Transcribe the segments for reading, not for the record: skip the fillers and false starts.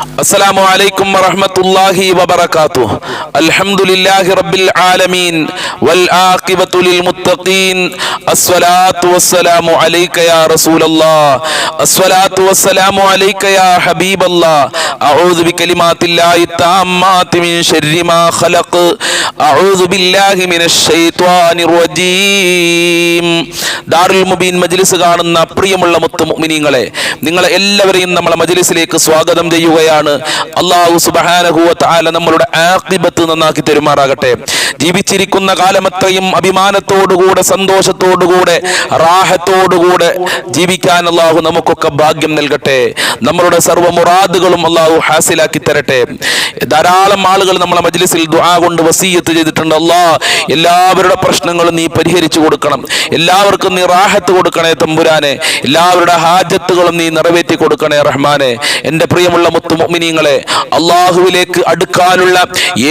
السلام عليكم ورحمة الله وبركاته. الحمد لله رب العالمين والعاقبة للمتقين. الصلاة والسلام عليك يا رسول الله. الصلاة والسلام عليك يا حبيب الله. أعوذ بكلمات الله التامات من شر ما خلق. أعوذ بالله من الشيطان الرجيم. ദാറുൽ മുബീൻ മജ്ലിസ് കാണുന്ന പ്രിയമുള്ള മുത്തുമുഅ്മിനീങ്ങളെ, നിങ്ങളെ എല്ലാവരെയും നമ്മളെ മജ്ലിസിലേക്ക് സ്വാഗതം ചെയ്യുകയാണ്. അല്ലാഹു സുബ്ഹാനഹു വ തആല നമ്മളുടെ ആഖിബത്ത് നന്നാക്കി തരുമാറാകട്ടെ. ജീവിച്ചിരിക്കുന്ന കാലമത്രയും അഭിമാനത്തോടുകൂടെ, സന്തോഷത്തോടുകൂടെ, റാഹത്തോടുകൂടെ ജീവിക്കാൻ അല്ലാഹു നമുക്കൊക്കെ ഭാഗ്യം നൽകട്ടെ. നമ്മളുടെ സർവ്വ മുറാദുകളും അല്ലാഹു ഹാസിലാക്കി തരട്ടെ. ധാരാളം ആളുകൾ നമ്മളെ മജ്ലിസിൽ ദുആ കൊണ്ട് വസിയ്യത്ത് ചെയ്തിട്ടുണ്ട്. അല്ലാഹ് എല്ലാവരുടെ പ്രശ്നങ്ങളും നീ പരിഹരിച്ചു കൊടുക്കണം, എല്ലാവർക്കും നീ റാഹത്ത് കൊടുക്കണേ തമ്പുരാനെ, എല്ലാവരുടെ ഹാജത്തുകളും നീ നിറവേറ്റി കൊടുക്കണേ റഹ്മാനെ. എൻ്റെ പ്രിയമുള്ള മുത്തുമുഅ്മിനീങ്ങളെ, അള്ളാഹുവിലേക്ക് അടുക്കാനുള്ള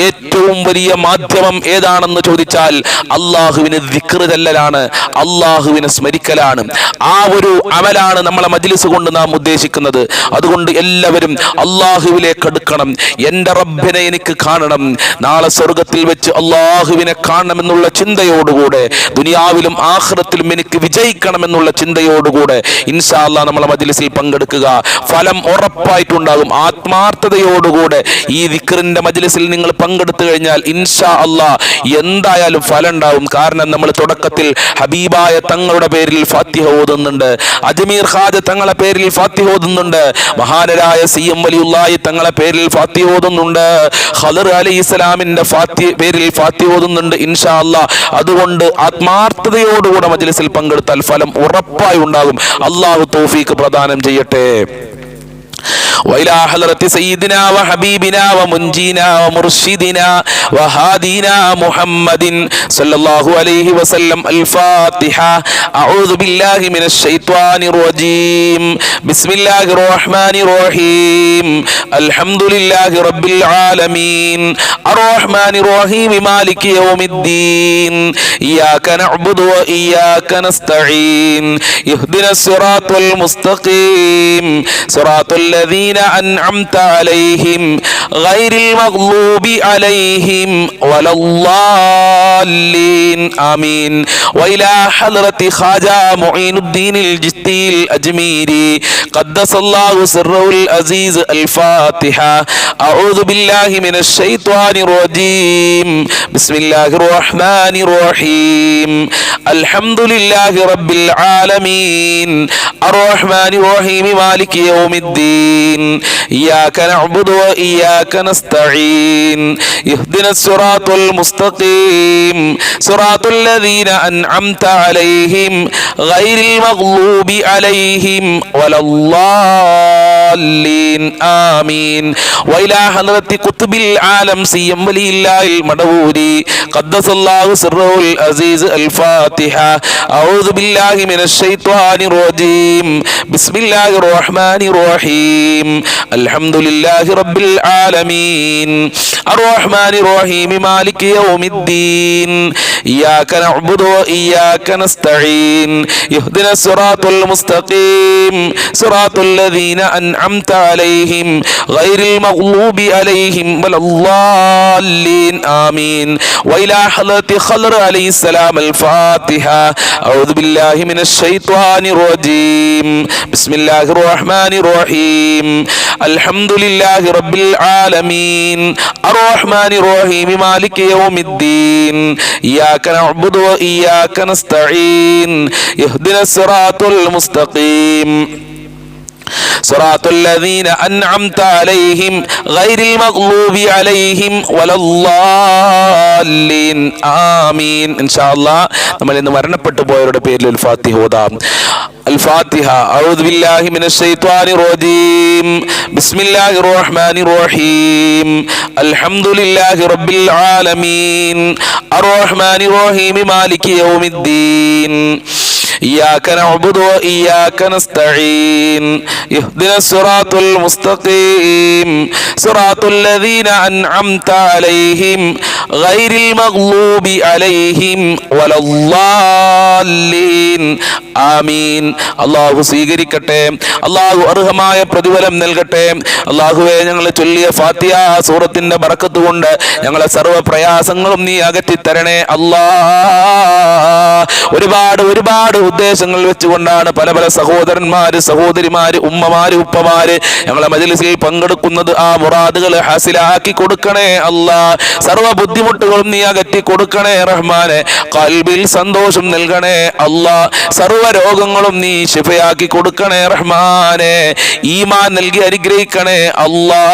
ഏറ്റവും വലിയ മാധ്യമം ഏതാണെന്ന് ചോദിച്ചാൽ അള്ളാഹുവിന് ദിക്ർ ചൊല്ലലാണ്, അള്ളാഹുവിനെ സ്മരിക്കലാണ്. ആ ഒരു അമലാണ് നമ്മളെ മജ്ലിസ് കൊണ്ട് നാം ഉദ്ദേശിക്കുന്നത്. അതുകൊണ്ട് എല്ലാവരും അള്ളാഹുവിലേക്ക് അടുക്കണം. എൻ്റെ റബ്ബിനെ എനിക്ക് കാണണം, നാളെ സ്വർഗത്തിൽ വെച്ച് അള്ളാഹുവിനെ കാണണമെന്നുള്ള ചിന്തയോടുകൂടെ, ദുനിയാവിലും ആഖിറത്തിലും എനിക്ക് വിജയിക്കണമെന്നുള്ള ചിന്തയോടുകൂടെ ഇൻഷാ അല്ലാഹ് നമ്മളെ മജ്ലിസിൽ പങ്കെടുക്കുക. ഫലം ഉറപ്പായിട്ടുണ്ടാകും. ആത്മാർത്ഥതയോടുകൂടെ ഈ ദിക്റിന്റെ മജ്ലിസിൽ നിങ്ങൾ പങ്കെടുത്തു കഴിഞ്ഞാൽ ഇൻഷാ അല്ലാഹ് എന്തായാലും ഫലം ഉണ്ടാവും. കാരണം നമ്മൾ തുടക്കത്തിൽ ഹബീബായ തങ്ങളുടെ പേരിൽ ഫാത്തിഹ ഓതുന്നുണ്ട്, അജ്മീർ ഖാജ തങ്ങളുടെ പേരിൽ ഫാത്തിഹ ഓതുന്നുണ്ട്, മഹാനരായ സിഎം വലിയുള്ളാഹി തങ്ങളുടെ പേരിൽ ഫാത്തിഹ ഓതുന്നുണ്ട്, ഖദർ അലൈഹിസ്സലാമിന്റെ പേരിൽ ഫാത്തിഹ ഓതുന്നുണ്ട് ഇൻഷാ അല്ലാഹ്. അതുകൊണ്ട് ആത്മാർത്ഥതയോടുകൂടെ മജ്ലിസിൽ പങ്കെടുത്താൽ ഫലം ഉറപ്പായി ഉണ്ടാകും. അല്ലാഹു തൗഫീഖ് പ്രദാനം ചെയ്യട്ടെ. وإلى حضرة سيدنا وحبيبنا ومنجينا ومرشدنا وهادينا محمد صلى الله عليه وسلم. الفاتحة. أعوذ بالله من الشيطان الرجيم. بسم الله الرحمن الرحيم. الحمد لله رب العالمين الرحمن الرحيم مالك يوم الدين. إياك نعبد وإياك نستعين. اهدنا الصراط المستقيم صراط الذين أنعمت عليهم غير المغضوب عليهم ولا الضالين آمين. وإلى حضرة خواجة معين الدين الجستي الأجميري قدس الله سره العزيز. الفاتحة. أعوذ بالله من الشيطان الرجيم. بسم الله الرحمن الرحيم. الحمد لله رب العالمين الرحمن الرحيم مالك يوم الدين. إياك نعبد وإياك نستعين. اهدنا الصراط المستقيم صراط الذين أنعمت عليهم غير المغضوب عليهم ولا الضالين آمين. وإلى حضرة قطب العالم سيم ولي الله المدبوري قدس الله سره العزيز. الفاتحة. أعوذ بالله من الشيطان الرجيم. بسم الله الرحمن الرحيم. الحمد لله رب العالمين الرحمن الرحيم مالك يوم الدين. إياك نعبد وإياك نستعين. اهدنا الصراط المستقيم صراط الذين أنعمت عليهم غير المغضوب عليهم ولا الضالين آمين. وإلى حضرة خضر عليه السلام. الفاتحة. أعوذ بالله من الشيطان الرجيم. بسم الله الرحمن الرحيم. الحمد لله رب العالمين الرحمن الرحيم مالك يوم الدين. إياك نعبد وإياك نستعين. اهدنا الصراط المستقيم صراط الذين أنعمت عليهم غير المغضوب عليهم ولا الضالين آمين. إن شاء الله നമ്മൾ ഇന്ന് മരണപ്പെട്ടു പോയവരുടെ പേരിൽ ഒരു ഫാത്തിഹ ഓതാം. الفاتحة. أعوذ بالله من الشيطان الرجيم. بسم الله الرحمن الرحيم. الحمد لله رب العالمين الرحمن الرحيم مالك يوم الدين. إياك نعبد وإياك نستعين. اهدنا الصراط المستقيم صراط الذين أنعمت عليهم ഗൈരിൽ മഗ്ലൂബി അലൈഹിം വലദ്ദാല്ലീൻ. ആമീൻ. അല്ലാഹു സ്വീകരിക്കട്ടെ. അല്ലാഹു അർഹമായ പ്രതിഫലം നൽകട്ടെ. അല്ലാഹുവേ, ഞങ്ങൾ ചൊല്ലിയ ഫാത്തിഹ സൂറത്തിന്റെ ബറക്കത്ത് കൊണ്ട് ഞങ്ങളെ സർവ്വ പ്രയാസങ്ങളും നീ അകറ്റി തരണേ അല്ലാ. ഒരുപാട് ഉദ്ദേശങ്ങൾ വെച്ചുകൊണ്ടാണ് പല പല സഹോദരന്മാര്, സഹോദരിമാര്, ഉമ്മമാര്, ഉപ്പമാര് ഞങ്ങളെ മജ്‌ലിസിൽ പങ്കെടുക്കുന്നത്. ആ മുറാദുകൾ ഹാസിലാക്കി കൊടുക്കണേ അല്ലാ. സർവ്വ ബുദ്ധിമുട്ടുകളും നീ അകറ്റി കൊടുക്കണേ റഹ്മാനെ. ഖൽബിൽ സന്തോഷം നൽകണേ അല്ലാ. സർവ്വ രോഗങ്ങളും നീ ശിഫയാക്കി കൊടുക്കണേ റഹ്മാനെ. ഈമാൻ നൽകി അനുഗ്രഹിക്കണേ അല്ലാ.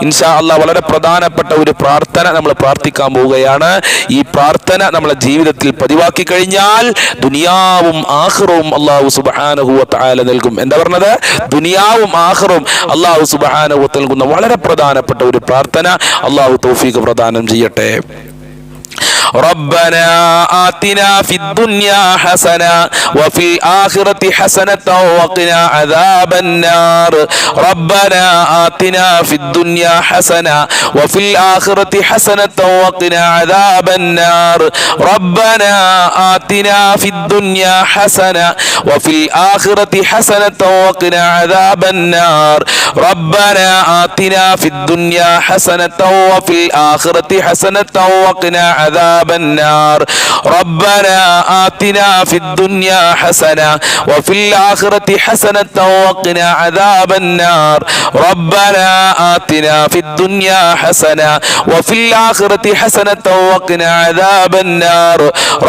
ഇൻഷാ അല്ലാ, വളരെ പ്രധാനപ്പെട്ട ഒരു പ്രാർത്ഥന നമ്മൾ പ്രാർത്ഥിക്കാൻ പോവുകയാണ്. ഈ പ്രാർത്ഥന നമ്മളെ ജീവിതത്തിൽ പതിവാക്കി കഴിഞ്ഞാൽ ദുനിയാവും ആഖിറവും അല്ലാഹു സുബ്ഹാനഹു വ തആല നൽകും. എന്താ പറഞ്ഞത്? ദുനിയാവും ആഖിറവും അല്ലാഹു സുബ്ഹാനഹു വ തആല നൽകുന്ന വളരെ പ്രധാനപ്പെട്ട ഒരു പ്രാർത്ഥന. അല്ലാഹു തൗഫീഖ് പ്രദാനം ചെയ്യട്ടെ. ربنا آتنا في الدنيا حسنة وفي الآخرة حسنة وقنا عذاب النار. ربنا آتنا في الدنيا حسنة وفي الآخرة حسنة وقنا عذاب النار. ربنا آتنا في الدنيا حسنة وفي الآخرة حسنة وقنا عذاب النار. ربنا آتنا في الدنيا حسنة وفي الآخرة حسنة وقنا عذاب النار. ربنا آتنا في الدنيا حسنة وفي الآخرة حسنة وقنا عذاب النار. ربنا آتنا في الدنيا حسنة وفي الآخرة حسنة وقنا عذاب النار.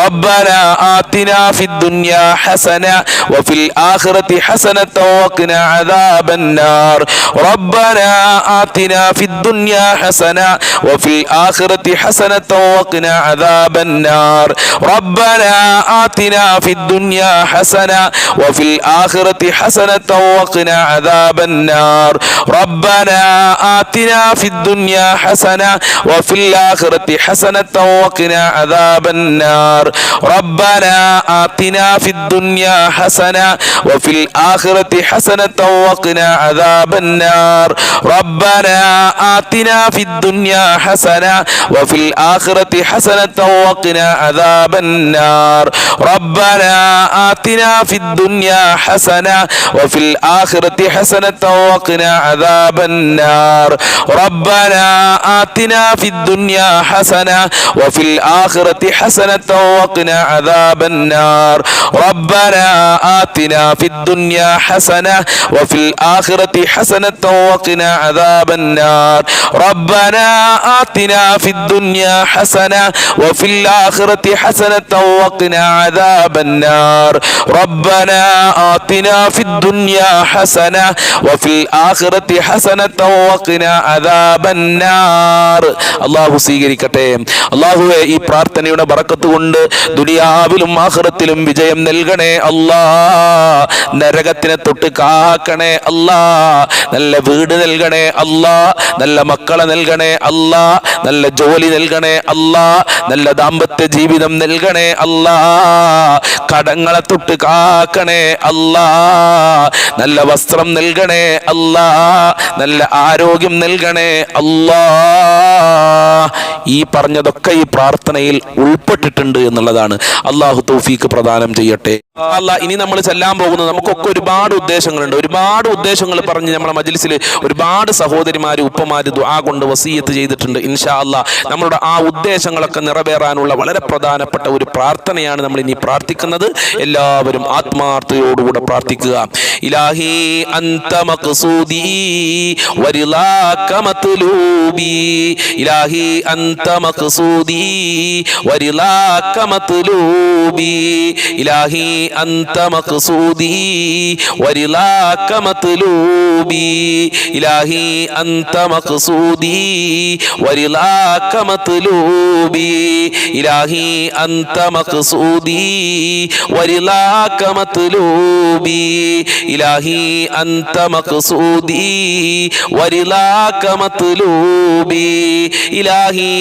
ربنا آتنا في الدنيا حسنة وفي الآخرة حسنة وقنا عذاب النار. ربنا آتنا في الدنيا حسنة وفي الآخرة حسنة وقنا عذاب النار. ربنا آتنا في الدنيا حسنة وفي الآخرة حسنة وقنا عذاب النار. ربنا آتنا في الدنيا حسنة وفي الآخرة حسنة وقنا عذاب النار. ربنا آتنا في الدنيا حسنة وفي الآخرة حسنة وقنا عذاب النار. ربنا آتنا في الدنيا حسنة وفي الآخرة حسنة وقنا عذاب النار. ربنا آتنا في الدنيا حسنة وفي الآخرة حسنة وقنا عذاب النار. ربنا آتنا في الدنيا حسنة وفي الآخرة حسنة وقنا عذاب النار. ربنا آتنا في الدنيا حسنة وفي الآخرة حسنة وقنا عذاب النار. ربنا آتنا في الدنيا حسنة وفي الآخرة حسنة وقنا عذاب النار. ربنا آتنا في الدنيا حسنة وفي الآخرة حسنة وقنا عذاب النار. അല്ലാഹു സ്വീകരിക്കട്ടെ. അല്ലാഹുവേ, ഈ പ്രാർത്ഥനയുടെ ബറക്കത്ത് കൊണ്ട് ദുനിയാവിലും ആഖിറത്തിലും വിജയം നൽകണേ അല്ലാ. നരകത്തിനെ തൊട്ട് കാക്കണേ അല്ലാ. നല്ല വീട് നൽകണേ അല്ലാ. നല്ല മക്കളെ നൽകണേ അല്ലാ. നല്ല ജോലി നൽകണേ അല്ലാ. നല്ല ദാമ്പത്യ ജീവിതം നൽകണേ അല്ലാ. കടങ്ങളെ തൊട്ട് കാക്കണേ അല്ലാ. നല്ല വസ്ത്രം നൽകണേ അല്ലാ. നല്ല ആരോഗ്യം നൽകണേ അല്ലാ. ഈ പറഞ്ഞതൊക്കെ ഈ പ്രാർത്ഥനയിൽ ഉൾപ്പെട്ടിട്ടുണ്ട് എന്നുള്ളതാണ്. അല്ലാഹു തൗഫീഖ് പ്രദാനം ചെയ്യട്ടെ. അല്ലാ, ഇനി നമ്മൾ ചെല്ലാൻ പോകുന്നത്, നമുക്കൊക്കെ ഒരുപാട് ഉദ്ദേശങ്ങളുണ്ട്. ഒരുപാട് ഉദ്ദേശങ്ങൾ പറഞ്ഞ് നമ്മളെ മജ്‌ലിസിൽ ഒരുപാട് സഹോദരിമാര്, ഉപ്പമാര് ദുആ കൊണ്ട് വസിയത്ത് ചെയ്തിട്ടുണ്ട്. ഇൻഷാ അല്ലാ, നമ്മളുടെ ആ ഉദ്ദേശങ്ങളൊക്കെ നിറവേറാനുള്ള വളരെ പ്രധാനപ്പെട്ട ഒരു പ്രാർത്ഥനയാണ് നമ്മൾ ഇനി പ്രാർത്ഥിക്കുന്നത്. എല്ലാവരും ആത്മാർത്ഥതയോടുകൂടെ പ്രാർത്ഥിക്കുക. ഇലാഹി അൻത മഖ്സൂദി വരിളാക മത്ലൂബി. ഇലാഹി അൻത മഖ്സൂദി വരിളാക മത്ലൂബി. ഇലാഹി أنت مقصودي ورضاك مطلوبي. إلهي أنت مقصودي ورضاك مطلوبي. إلهي أنت مقصودي ورضاك مطلوبي. إلهي أنت مقصودي ورضاك مطلوبي. إلهي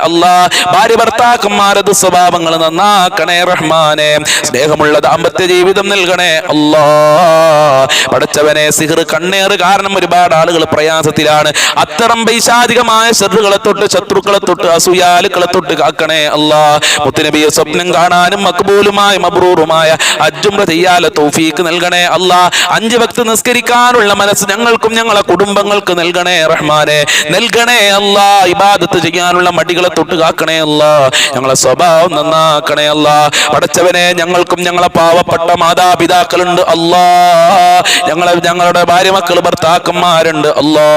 അല്ലാ. ഭാര്യ ഭർത്താക്കന്മാരത് സ്വഭാവങ്ങൾ നന്നാക്കണേ റഹ്മാനെ. സ്നേഹമുള്ള ദാമ്പത്യ ജീവിതം നൽകണേ അല്ലാ. പടച്ചവനെ, സിഹർ കണ്ണേറ് കാരണം ഒരുപാട് ആളുകൾ പ്രയാസത്തിലാണ്. അത്തരം പൈശാചികമായ ശത്രുക്കളെ തൊട്ട്, ശത്രുക്കളെ തൊട്ട്, അസൂയാലുക്കളെ തൊട്ട് കാക്കണേ അല്ലാ. മുത്തുനബിയെ സ്വപ്നം കാണാനും മക്ബൂലുമായ മബ്രൂറുമായ ഹജ്ജുംറ ചെയ്യാല തൗഫീക്ക് നൽകണേ അല്ലാ. 5 വക്ത് നിസ്കരിക്കാനുള്ള മനസ്സ് ഞങ്ങൾക്കും ഞങ്ങളെ കുടുംബങ്ങൾക്ക് നൽകണേ റഹ്മാനെ. നൽകണേ അല്ലാ. ഇബാദത്ത് ചെയ്യാനുള്ള മടികളെ തൊട്ട് കാക്കണേ അല്ലാ. ഞങ്ങളെ സ്വഭാവം നന്നാക്കണേ അല്ലാ. പടച്ചവനെ, ഞങ്ങൾക്കും ഞങ്ങളെ പാവപ്പെട്ട മാതാപിതാക്കളുണ്ട് അല്ലാ. ഞങ്ങളുടെ ഭാര്യ മക്കൾ ഭർത്താക്കന്മാരുണ്ട് അല്ലാ.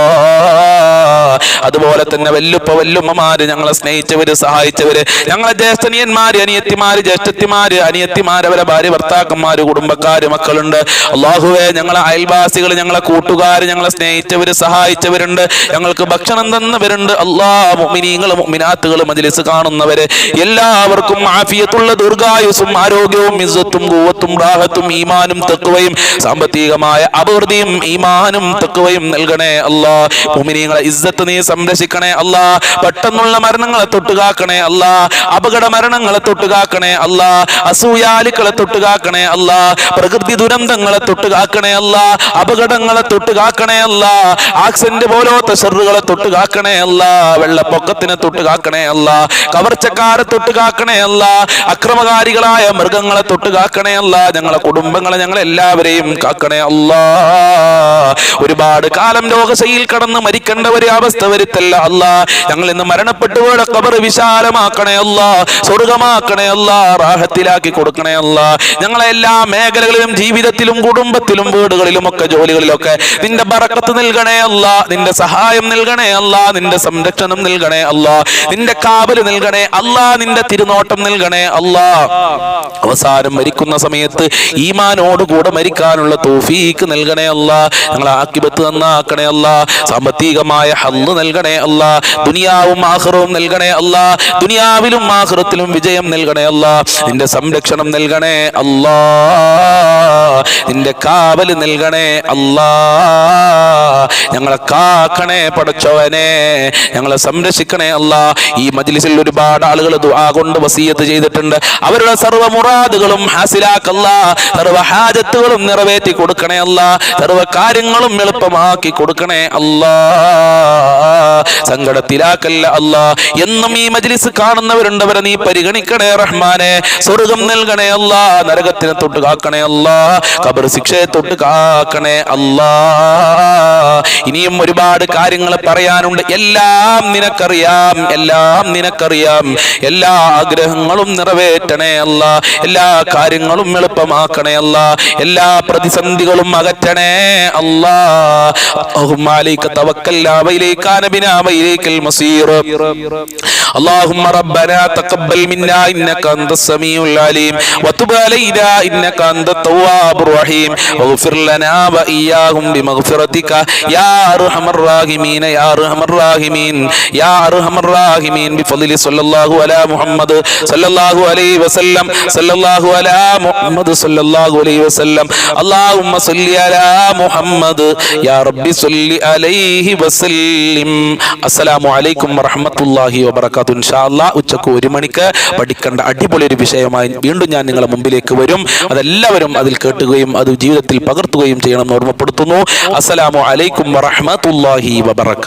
അതുപോലെ തന്നെ വല്ലുപ്പ വല്ലുമ്മമാര്, ഞങ്ങളെ സ്നേഹിച്ചവര്, സഹായിച്ചവര്, ഞങ്ങളെ ജ്യേഷ്ഠനിയന്മാര്, അനിയത്തിമാര്, ജ്യേഷ്ഠത്തിമാര്, അനിയത്തിമാര്, അവരെ ഭാര്യ ഭർത്താക്കന്മാര്, കുടുംബക്കാര്, മക്കളുണ്ട് അല്ലാഹുവേ. ഞങ്ങളെ അയൽവാസികൾ, ഞങ്ങളെ കൂട്ടുകാര്, ഞങ്ങളെ സ്നേഹിച്ചവര്, സഹായിച്ചവരുണ്ട്, ഞങ്ങൾക്ക് ഭക്ഷണം തന്നവരുണ്ട് അല്ലാ. മുഅ്മിനീങ്ങൾ, മുഅ്മിനാത്തുകൾ, മജ്ലിസ് കാണുന്നവര് എല്ലാവർക്കും ആഫിയത്തുള്ള ദീർഘായുസ്സും ആരോഗ്യവും ഇസ്സത്തും ഖുവത്തും റാഹത്തും ഈമാനും തഖ്വയും സാമ്പത്തികമായ അഭിവൃദ്ധിയും ഈമാനും തഖ്വയും നൽകണേ അല്ലാ. മുഅ്മിനീങ്ങളെ ഇസ്സത്ത് നീ സംരക്ഷിക്കണേ അല്ലാ. പെട്ടെന്നുള്ള മരണങ്ങളെ തൊട്ടുകാക്കണേ അല്ലാ. അപകട മരണങ്ങളെ തൊട്ടുകാക്കണേ അല്ലാ. അസൂയാലുക്കളെ തൊട്ടുകാക്കണേ അല്ലാ. പ്രകൃതി ദുരന്തങ്ങളെ തൊട്ടുകാക്കണേ അല്ലാ. അപകടങ്ങളെ തൊട്ടുകാക്കണേ അല്ലാ. ആക്സിഡന്റ് പോലത്തെ ഷർറുകളെ തൊട്ടുകാക്കണേ അല്ലാ. വെള്ളപ്പൊക്കത്തിനെ തൊട്ടുകാക്കണേ അല്ലാ. കവർച്ചക്കാരെ തൊട്ടുകാക്കണേ അല്ലാ. അക്രമകാരികളായ മൃഗങ്ങളെ തൊട്ടുകാക്കണേ അല്ലാ. ഞങ്ങളെ കുടുംബങ്ങളെ, ഞങ്ങളെല്ലാവരെയും കാക്കണേ അല്ലാ. ഒരുപാട് കാലം രോഗശയിൽ കടന്ന് മരിക്കേണ്ട ഒരു അവസ്ഥ വരുത്തല്ല അല്ലാ. ഞങ്ങൾ ഇന്ന് മരണപ്പെട്ടു പോയ ഖബർ വിശാലമാക്കണേ അല്ലാ. സ്വർഗമാക്കണേ അല്ലാ. റാഹത്തിലാക്കി കൊടുക്കണേ അല്ലാ. ഞങ്ങളെ എല്ലാ മേഖലകളിലും, ജീവിതത്തിലും, കുടുംബത്തിലും, വീടുകളിലും ഒക്കെ, ജോലികളിലൊക്കെ നിന്റെ ബറക്കത്ത് നൽകണേ അല്ലാ. നിന്റെ സഹായം നൽകണേ അല്ലാ. നിന്റെ സംരക്ഷണം നൽകണേ അല്ലാ. നിന്റെ കാവല് നൽകണേ അല്ലാ. നിന്റെ തിരുനോട്ടം നൽകണേ അല്ലാ. അവസാനം മരിക്കുന്ന സമയത്ത് ഈമാനോടുകൂടെ മരിക്കാനുള്ള തൗഫീക്ക് നൽകണേ അല്ലാ. ഞങ്ങളെ ആഖിബത്ത് നന്നാക്കണേ അല്ലാ. സാമ്പത്തികമായ ഹല്ല് നൽകണേ അല്ലാ. ദുനിയാവും ആഖിറവും നൽകണേ അല്ലാ. ദുനിയാവിലും ആഖിറത്തിലും വിജയം നൽകണേ അല്ലാ. നിന്റെ സംരക്ഷണം നൽകണേ അല്ലാ. നിന്റെ കാവല് നൽകണേ അല്ലാ. ഞങ്ങളെ കാക്കണേ പടച്ചവനെ. ഞങ്ങളെ സംരക്ഷിക്കണേ അല്ലാ. ഈ മജ്ലിസിൽ ഒരുപാട് ആളുകൾ ദുആ കൊണ്ട് വസിയത്ത് ചെയ്തിട്ടുണ്ട്. അവരുടെ സർവ്വ മുറാദുകളും ഹാസിലാക്കല്ലാ. സർവ്വ ഹാജത്തുകളും നിറവേറ്റി കൊടുക്കണേ അല്ലാ. സർവ്വ കാര്യങ്ങളും എളുപ്പമാക്കി കൊടുക്കണേ അല്ലാ. സങ്കടത്തിലാക്കല്ല അല്ലാ. എന്നും ഈ മജ്ലിസ് കാണുന്നവരുണ്ട്, അവരെ നീ പരിഗണിക്കണേ റഹ്മാനെ. സ്വർഗം നൽകണേ അല്ലാ. നരകത്തിനെ തൊട്ട് കാക്കണേ അല്ലാ. ഖബർ ശിക്ഷയെ തൊട്ട് കാക്കണേ അല്ലാ. ഇനിയും ഒരുപാട് കാര്യങ്ങൾ പറയാനുണ്ട്. എല്ലാം നിനക്കറിയാം, എല്ലാം നിനക്കറിയാം. എല്ലാ ആഗ്രഹങ്ങളും നിറവേറ്റണേ അല്ലാ. എല്ലാ കാര്യങ്ങളും എളുപ്പമാക്കണേ അല്ലാ. എല്ലാ പ്രതിസന്ധികളും അകറ്റണേ അല്ലാ. اللهم عليك توكلنا وإليك نبنا وإليك المصير. اللهم ربنا تقبل منا إنك أنت السميع العليم وتب علينا إنك أنت التواب الرحيم واغفر لنا وإياهم بمغفرتك يا أرحم الراحمين يا أرحم الراحمين يا أرحم الراحمين بفضل صلى الله على محمد صلى الله عليه وسلم صلى الله على محمد صلى الله عليه وسلم. اللهم صل على محمد يا ربي صل عليه وسلم. السلام عليكم ورحمة الله وبركاته. ഇൻഷാ അല്ലാഹ് ഉച്ചക്ക് 1 മണിക്ക് പഠിക്കേണ്ട അടിപൊളി ഒരു വിഷയമായി വീണ്ടും ഞാൻ നിങ്ങളുടെ മുമ്പിലേക്ക് വരും. അതെല്ലാവരും അതിൽ കേട്ടുകയും അത് ജീവിതത്തിൽ പകർത്തുകയും ചെയ്യണമെന്ന് ഓർമ്മപ്പെടുത്തുന്നു. അസ്സലാമു അലൈക്കും വറഹ്മത്തുള്ളാഹി വബറകാതുഹു.